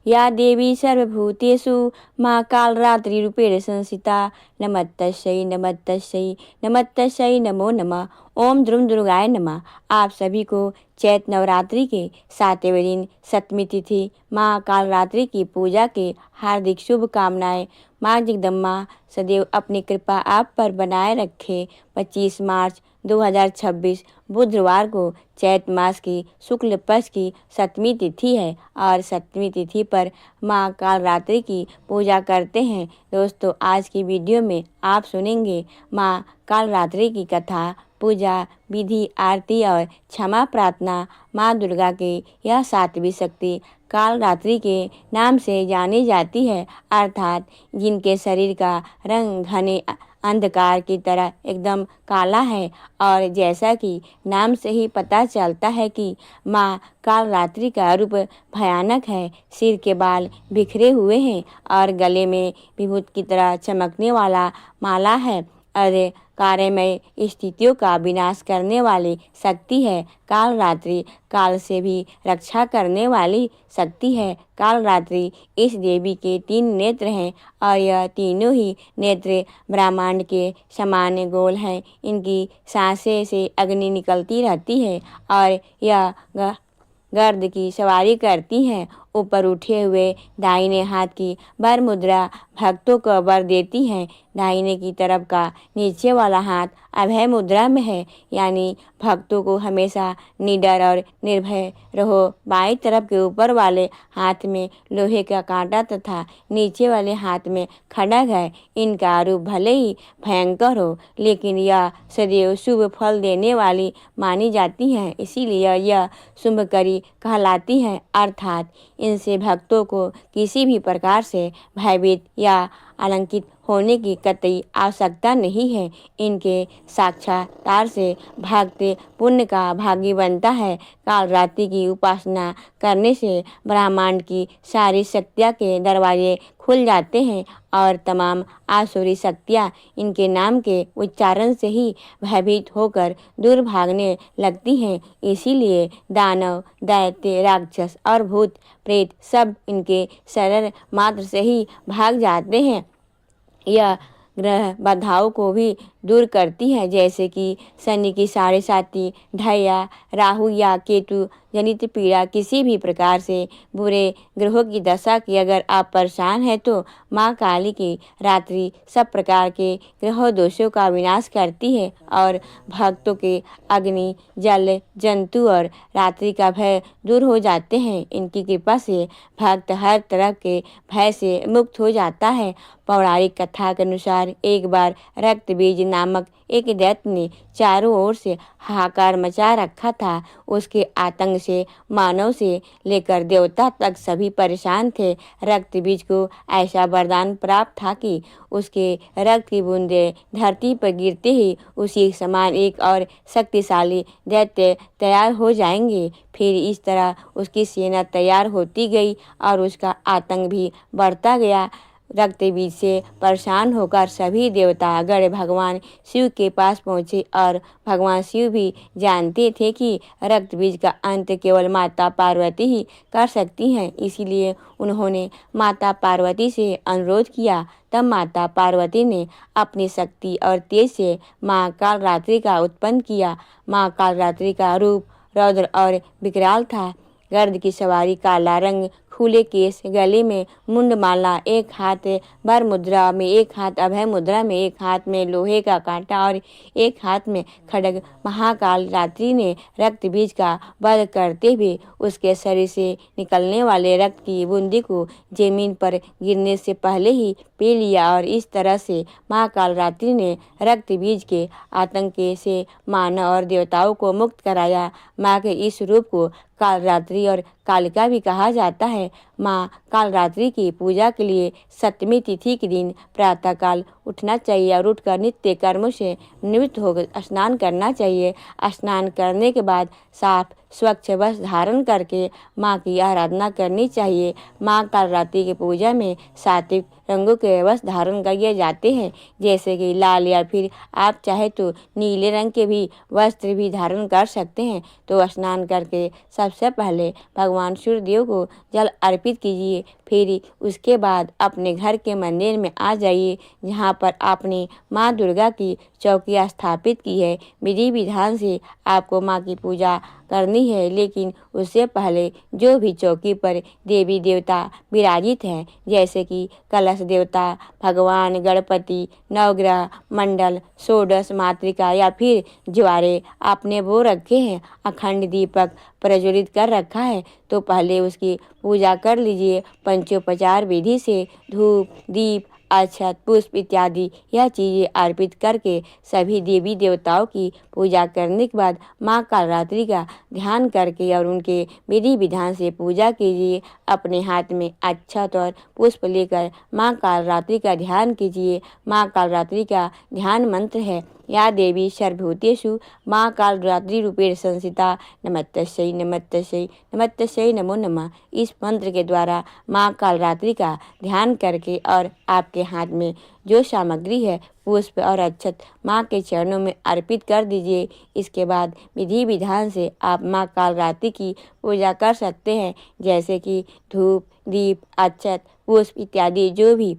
या देवी सर्वभूतेषु मां कालरात्रिरूपेण संस्थिता नमस्तस्यै नमस्तस्यै नमस्तस्यै नमो नमः। ओम द्रुम दुर्गाय नमः। आप सभी को चैत्र नवरात्रि के 7वें दिन सप्तमी तिथि मां कालरात्रि की पूजा के हार्दिक शुभकामनाएं। मां जगदम्बा सदैव अपनी कृपा आप पर बनाए रखे। 25 मार्च 2026 बुधवार को चैत्र मास की शुक्ल पक्ष की सप्तमी तिथि है और सप्तमी तिथि पर मां कालरात्रि की पूजा करते हैं। दोस्तों, आज की वीडियो में आप सुनेंगे मां कालरात्रि की कथा, पूजा विधि, आरती और क्षमा प्रार्थना। मां दुर्गा की यह 7वीं शक्ति कालरात्रि के नाम से जानी जाती है, अर्थात जिनके शरीर का रंग घने अंधकार की तरह एकदम काला है। और जैसा कि नाम से ही पता चलता है कि मां कालरात्रि का रूप भयानक है। सिर के बाल बिखरे हुए हैं और गले में विभूत की तरह चमकने वाला माला है। और कार्यमय स्थितियों का विनाश करने वाली शक्ति है। कालरात्रि काल से भी रक्षा करने वाली शक्ति है। कालरात्रि इस देवी के 3 नेत्र हैं और यह तीनों ही नेत्र ब्रह्मांड के समान गोल हैं। इनकी सांसें से अग्नि निकलती रहती है और यह गर्द की सवारी करती हैं। ऊपर उठे हुए दाहिने हाथ की वर मुद्रा भक्तों को वर देती है। दाहिने की तरफ का नीचे वाला हाथ अभय मुद्रा में है, यानी भक्तों को हमेशा निडर और निर्भय रहो। बाईं तरफ के ऊपर वाले हाथ में लोहे का कांटा तथा नीचे वाले हाथ में खड्ग है। इनका रूप भले ही भयंकर हो, लेकिन यह सदैव शुभ फल देने वाली मानी जाती हैं, इसीलिए यह शुभकरी कहलाती हैं। अर्थात इनसे भक्तों को किसी भी प्रकार से भयभीत या आतंकित होने की कतई आवश्यकता नहीं है। इनके साक्षात्कार से भक्त पुण्य का भागी बनता है। कालरात्रि की उपासना करने से ब्रह्मांड की सारी शक्तियाँ के दरवाजे खुल जाते हैं और तमाम आसुरी शक्तियाँ इनके नाम के उच्चारण से ही भयभीत होकर दूर भागने लगती हैं। इसीलिए दानव, दैत्य, राक्षस और भूत प्रेत सब इनके शरण मात्र से ही भाग जाते हैं। यह ग्रह बाधाओं को भी दूर करती है, जैसे कि शनि की 7.5 ढैया, राहु या केतु जनित पीड़ा, किसी भी प्रकार से बुरे ग्रहों की दशा की अगर आप परेशान हैं तो मां काली की रात्रि सब प्रकार के ग्रह दोषों का विनाश करती है और भक्तों के अग्नि, जल, जंतु और रात्रि का भय दूर हो जाते हैं। इनकी कृपा से भक्त हर तरह के भय से मुक्त हो जाता है। पौराणिक कथा के अनुसार एक बार रक्त बीज नामक एक दैत्य ने चारों ओर से हाहाकार मचा रखा था। उसके आतंक से मानव से लेकर देवता तक सभी परेशान थे। रक्त बीज को ऐसा वरदान प्राप्त था कि उसके रक्त की बूंदें धरती पर गिरते ही उसी समान एक और शक्तिशाली दैत्य तैयार हो जाएंगे। फिर इस तरह उसकी सेना तैयार होती गई और उसका आतंक भी बढ़ता गया। रक्त बीज से परेशान होकर सभी देवता गण भगवान शिव के पास पहुँचे और भगवान शिव भी जानते थे कि रक्त बीज का अंत केवल माता पार्वती ही कर सकती हैं। इसीलिए उन्होंने माता पार्वती से अनुरोध किया। तब माता पार्वती ने अपनी शक्ति और तेज से मां कालरात्रि का उत्पन्न किया। मां कालरात्रि का रूप रौद्र और विकराल था। गर्द की सवारी, काला रंग, खुले केस, गले में मुंडमाला, एक हाथ वर मुद्रा में, एक हाथ अभय मुद्रा में, एक हाथ में लोहे का कांटा और एक हाथ में खड्ग। महाकाल रात्रि ने रक्त बीज का वध करते हुए उसके शरीर से निकलने वाले रक्त की बूंदी को जमीन पर गिरने से पहले ही पी लिया और इस तरह से महाकाल रात्रि ने रक्त बीज के आतंक से मानव और देवताओं को मुक्त कराया। माँ के इस रूप को कालरात्रि और कालिका भी कहा जाता है। माँ कालरात्रि की पूजा के लिए सप्तमी तिथि के दिन प्रातःकाल उठना चाहिए और उठकर नित्य कर्मों से निवृत्त होकर स्नान करना चाहिए। स्नान करने के बाद साफ स्वच्छ वस्त्र धारण करके माँ की आराधना करनी चाहिए। माँ कालरात्रि की पूजा में सात्विक रंगों के वस्त्र धारण किए जाते हैं, जैसे कि लाल या फिर आप चाहे तो नीले रंग के भी वस्त्र भी धारण कर सकते हैं। तो स्नान करके सबसे पहले भगवान सूर्यदेव को जल अर्पित कीजिए, फिर उसके बाद अपने घर के मंदिर में आ जाइए, जहाँ पर आपने माँ दुर्गा की चौकी स्थापित की है। विधि विधान से आपको माँ की पूजा करनी है, लेकिन उससे पहले जो भी चौकी पर देवी देवता विराजित हैं, जैसे कि कलश देवता, भगवान गणपति, नवग्रह मंडल, षोडश मातृका या फिर ज्वारे आपने वो रखे हैं, अखंड दीपक प्रज्वलित कर रखा है, तो पहले उसकी पूजा कर लीजिए। पंचोपचार विधि से धूप दीप अक्षत पुष्प इत्यादि यह चीज़ें अर्पित करके सभी देवी देवताओं की पूजा करने के बाद माँ कालरात्रि का ध्यान करके और उनके विधि विधान से पूजा कीजिए। अपने हाथ में अक्षत और पुष्प लेकर माँ कालरात्रि का ध्यान कीजिए। माँ कालरात्रि का ध्यान मंत्र है, या देवी सर्वभूतेषु माँ कालरात्रि रूपेण संस्थिता नमस्तस्यै नमस्तस्यै नमस्तस्यै नमो नमः। इस मंत्र के द्वारा माँ कालरात्रि का ध्यान करके और आपके हाथ में जो सामग्री है पुष्प और अक्षत माँ के चरणों में अर्पित कर दीजिए। इसके बाद विधि विधान से आप माँ कालरात्रि की पूजा कर सकते हैं, जैसे कि धूप दीप अक्षत पुष्प इत्यादि जो भी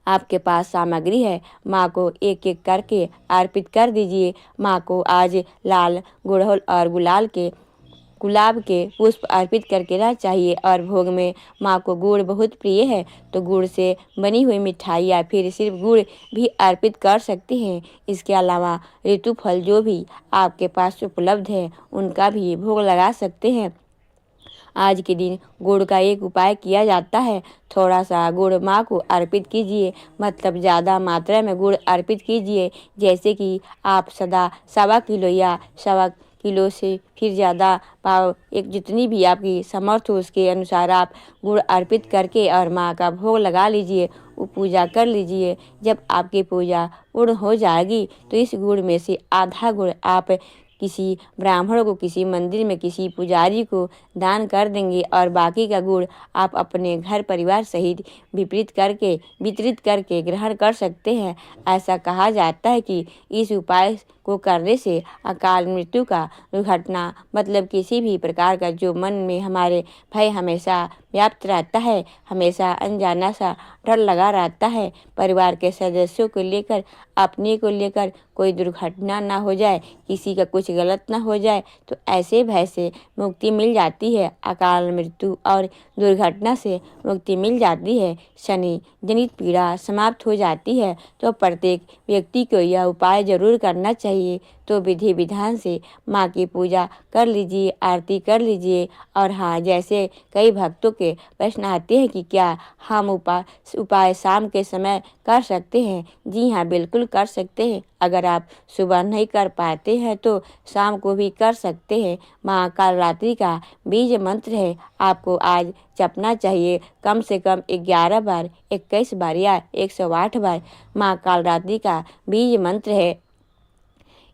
आपके पास सामग्री है माँ को एक एक करके अर्पित कर दीजिए। माँ को आज लाल गुड़हल और गुलाब के पुष्प अर्पित करके रहना चाहिए। और भोग में माँ को गुड़ बहुत प्रिय है, तो गुड़ से बनी हुई मिठाई या फिर सिर्फ गुड़ भी अर्पित कर सकते हैं। इसके अलावा ऋतु फल जो भी आपके पास उपलब्ध है उनका भी भोग लगा सकते हैं। आज के दिन गुड़ का एक उपाय किया जाता है, थोड़ा सा गुड़ माँ को अर्पित कीजिए, मतलब ज़्यादा मात्रा में गुड़ अर्पित कीजिए। जैसे कि आप सदा 1.25 किलो या 1.25 किलो से फिर ज़्यादा पाव एक जितनी भी आपकी समर्थ हो उसके अनुसार आप गुड़ अर्पित करके और माँ का भोग लगा लीजिए, वो पूजा कर लीजिए। जब आपकी पूजा पूर्ण हो जाएगी तो इस गुड़ में से आधा गुड़ आप किसी ब्राह्मण को, किसी मंदिर में किसी पुजारी को दान कर देंगे और बाकी का गुड़ आप अपने घर परिवार सहित वितरित करके ग्रहण कर सकते हैं। ऐसा कहा जाता है कि इस उपाय को करने से अकाल मृत्यु का दुर्घटना मतलब किसी भी प्रकार का जो मन में हमारे भय हमेशा व्याप्त रहता है, हमेशा अनजाना सा डर लगा रहता है, परिवार के सदस्यों को लेकर अपने को लेकर कोई दुर्घटना ना हो जाए, किसी का कुछ गलत ना हो जाए, तो ऐसे भय से मुक्ति मिल जाती है। अकाल मृत्यु और दुर्घटना से मुक्ति मिल जाती है, शनि जनित पीड़ा समाप्त हो जाती है। तो प्रत्येक व्यक्ति को यह उपाय जरूर करना चाहिए। तो विधि विधान से माँ की पूजा कर लीजिए, आरती कर लीजिए। और हाँ, जैसे कई भक्तों के प्रश्न आते हैं कि क्या हम उपाय शाम के समय कर सकते हैं? जी हाँ, बिल्कुल कर सकते हैं। अगर आप सुबह नहीं कर पाते हैं तो शाम को भी कर सकते हैं। माँ कालरात्रि का बीज मंत्र है, आपको आज जपना चाहिए कम से कम 11 बार, 21 बार या 108 बार। माँ कालरात्रि का बीज मंत्र है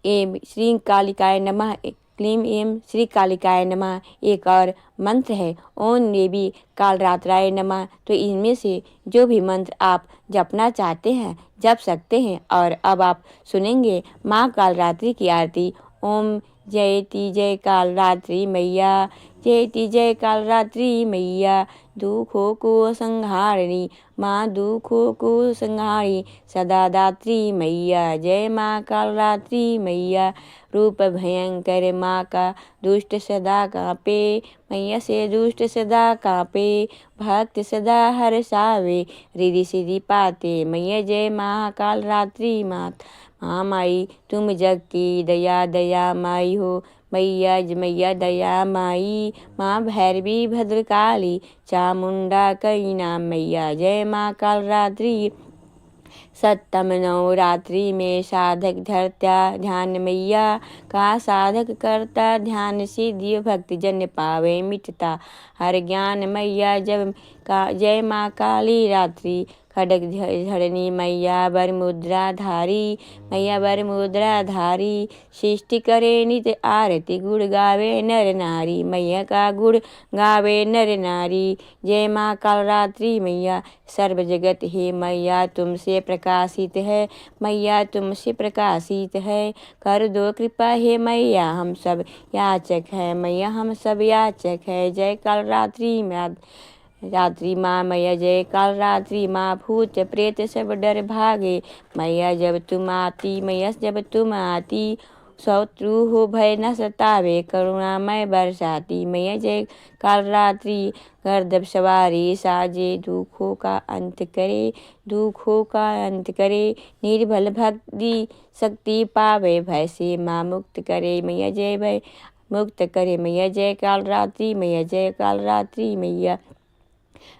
एम श्री कालिकाय नमः, क्लीम एम श्री कालिकाय नमः। एक और मंत्र है ओम देवी कालरात्राय नमः। तो इनमें से जो भी मंत्र आप जपना चाहते हैं जप सकते हैं। और अब आप सुनेंगे माँ कालरात्रि की आरती। ओम जयति जय कालरात्रि मैया, जयति जय कालरात्रि मैया, दुखों को संहारिणी माँ दुखों को संहारी सदा दात्री मैया, जय माँ कालरात्रि मैया। रूप भयंकर माँ का दुष्ट सदा कांपे, मैया से दुष्ट सदा कांपे, भक्त सदा हर्षावे, रिधि सिद्धि पाते मैया, जय माँ कालरात्रि मात। हाँ माई तुम जग की दया माई हो मैया, मैया दया माई। माँ भैरवी भद्रकाली चामुंडा कई नाम मैया, जय माँ कालरात्रि। सप्तम नवरात्रि में साधक धरता ध्यान मैया का साधक करता ध्यान सिद्धि भक्ति जन पावे मिटता हर ज्ञान मैया जब का जय माँ काली रात्रि खड़ग झरनी मैया बर मुद्रा धारी मैया बर मुद्रा धारी सृष्टि करे नित्य आरती गुण गावे नर नारी मैया का गुण गावे नर नारी जय माँ काल रात्रि मैया सर्व जगत हे मैया तुमसे प्रकाशित है मैया तुमसे प्रकाशित है कर दो कृपा हे मैया हम सब याचक है मैया हम सब याचक है जय काल रात्रि में रात्रि माँ मैया जय काल रात्रि माँ भूत प्रेत सब डर भागे मैया जब तुम आती मैया जब तुम आती शत्रु हो भय न सतावे करुणामय बरसाती मैया जय काल रात्रि गर्दभ सवारी साजे दुखों का अंत करे दुखों का अंत करे निर्बल भक्ति शक्ति पावे भय से माँ मुक्त करे मैया जय भय मुक्त करे मैया जय काल रात्रि मैया जय काल रात्रि मैया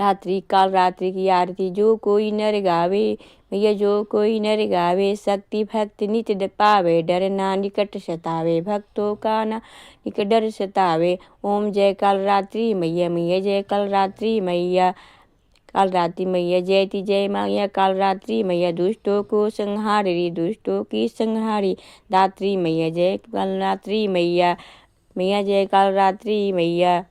रात्रि काल रात्रि की आरती जो कोई नर गावे मैया जो कोई नर गावे शक्ति भक्ति नित्य पावे डर ना निकट सतावे भक्तों का ना निकट डर सतावे ओम जय काल रात्रि मैया मैया जय काल रात्रि मैया काल रात्रि मैया जयति जय मैया काल रात्रि मैया दुष्टों को संहारी दुष्टों की संहारी दात्री मैया जय काल रात्रि मैया मैया जय काल रात्रि मैया